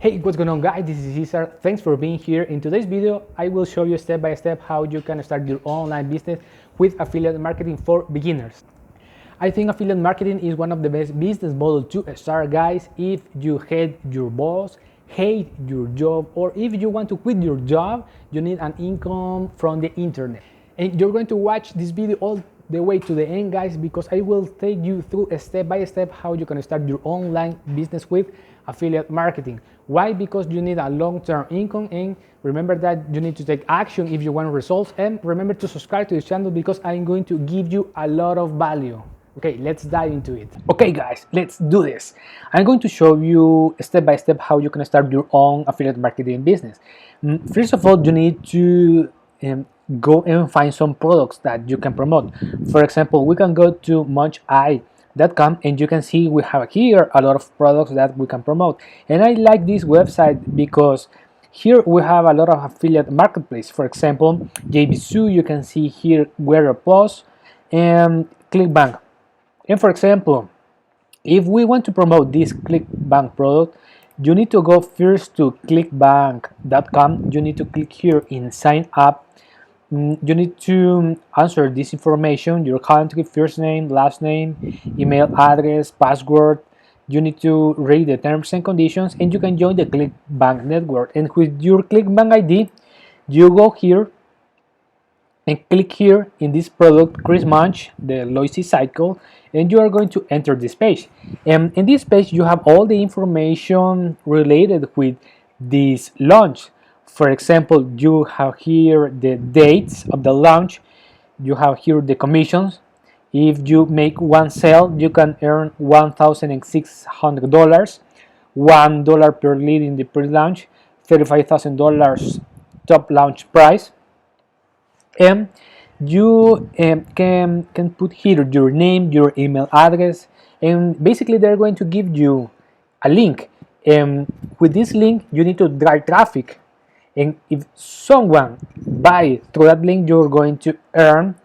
Hey, what's going on guys, this is Cesar. Thanks for being here. In today's video, I will show you step by step how you can start your online business with affiliate marketing for beginners. I think affiliate marketing is one of the best business models to start, guys. If you hate your boss, hate your job, or if you want to quit your job, you need an income from the internet. And you're going to watch this video all the way to the end, guys, because I will take you through step by step how you can start your online business with affiliate marketing. Why? Because you need a long-term income, and remember that you need to take action if you want results, and remember to subscribe to this channel because I'm going to give you a lot of value. Okay, let's dive into it. Okay guys, let's do this. I'm going to show you step by step how you can start your own affiliate marketing business. First of all, you need to go and find some products that you can promote. For example, we can go to muncheye.com and you can see we have here a lot of products that we can promote. And I like this website because here we have a lot of affiliate marketplace. For example, JVZoo, you can see here Wordpress and ClickBank. And for example, if we want to promote this ClickBank product, you need to go first to clickbank.com. You need to click here in sign up. You need to answer this information: your country, first name, last name, email address, password. You need to read the terms and conditions, and you can join the ClickBank network. And with your ClickBank ID, you go here and click here in this product, Chris Munch, the Loisy cycle, and you are going to enter this page. And in this page, you have all the information related with this launch. For example, you have here the dates of the launch. You have here the commissions. If you make one sale, you can earn $1,600, $1 per lead in the pre-launch, $35,000 top launch price. And you can put here your name, your email address, and basically they're going to give you a link. And with this link, you need to drive traffic. And if someone buys through that link, you're going to earn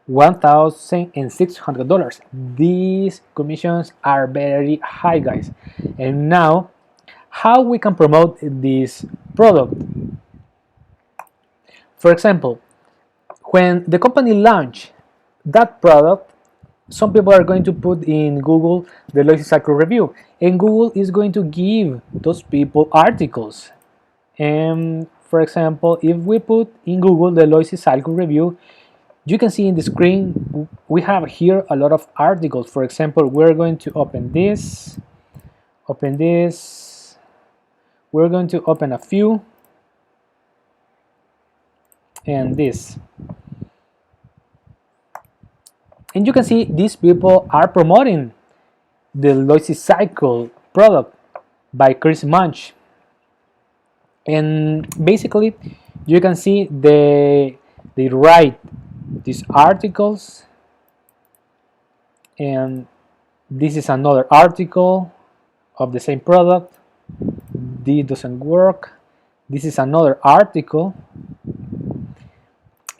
$1,600. These commissions are very high, guys. And now, how we can promote this product? For example, when the company launch that product, some people are going to put in Google the Loisy cycle review, and Google is going to give those people articles. And for example, if we put in Google the Loisy cycle review, you can see in the screen we have here a lot of articles. For example, we're going to open this, we're going to open a few, and this. And you can see these people are promoting the Loisy cycle product by Chris Munch. And basically, you can see they write these articles, and this is another article of the same product. This doesn't work. This is another article,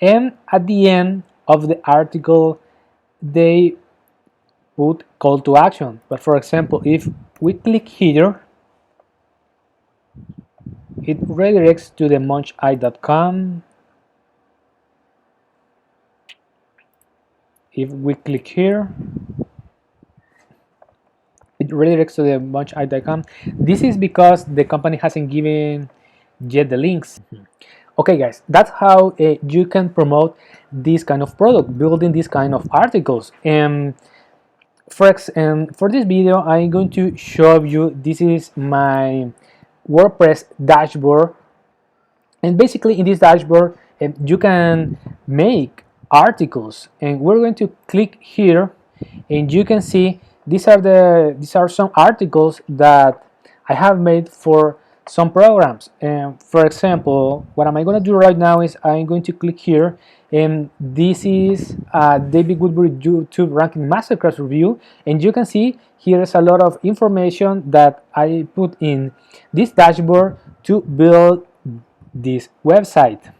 and at the end of the article they put call to action. But for example, if we click here, it redirects to the muncheye.com. If we click here, it redirects to the muncheye.com. This is because the company hasn't given yet the links. Okay guys, that's how you can promote this kind of product, building this kind of articles. And for this video, I'm going to show you, this is my WordPress dashboard. And basically in this dashboard, you can make articles, and we're going to click here, and you can see these are some articles that I have made for some programs. And for example, what am I going to do right now is I'm going to click here, and this is David Woodbury YouTube ranking masterclass review, and you can see here's a lot of information that I put in this dashboard to build this website.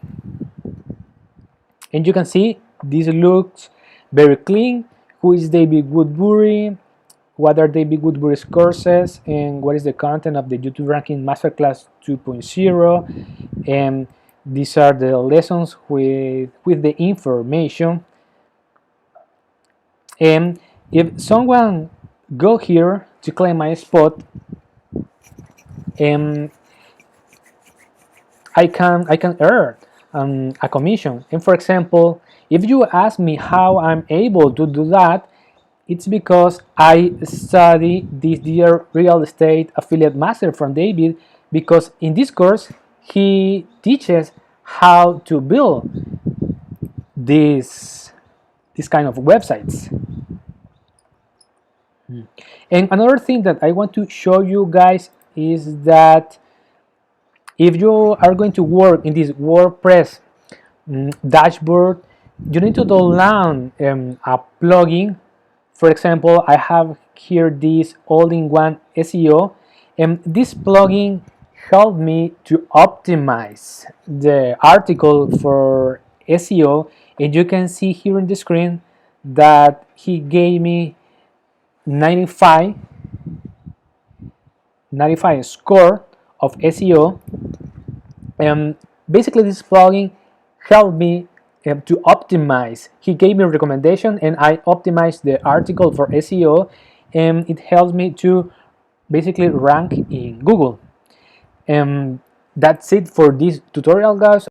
And you can see this looks very clean. Who is David Woodbury? what are the big Wordpress courses, and what is the content of the YouTube Ranking Masterclass 2.0. And these are the lessons with the information. And if someone go here to claim my spot, I can earn a commission. And for example, if you ask me how I'm able to do that, it's because I study this year real estate affiliate master from David, because in this course he teaches how to build this kind of websites. And another thing that I want to show you guys is that if you are going to work in this WordPress dashboard, you need to download a plugin. For example, I have here this all-in-one SEO, and this plugin helped me to optimize the article for SEO. And you can see here on the screen that he gave me 95 score of SEO. And basically this plugin helped me to optimize. He gave me a recommendation and I optimized the article for SEO, and it helps me to basically rank in Google. And that's it for this tutorial, guys.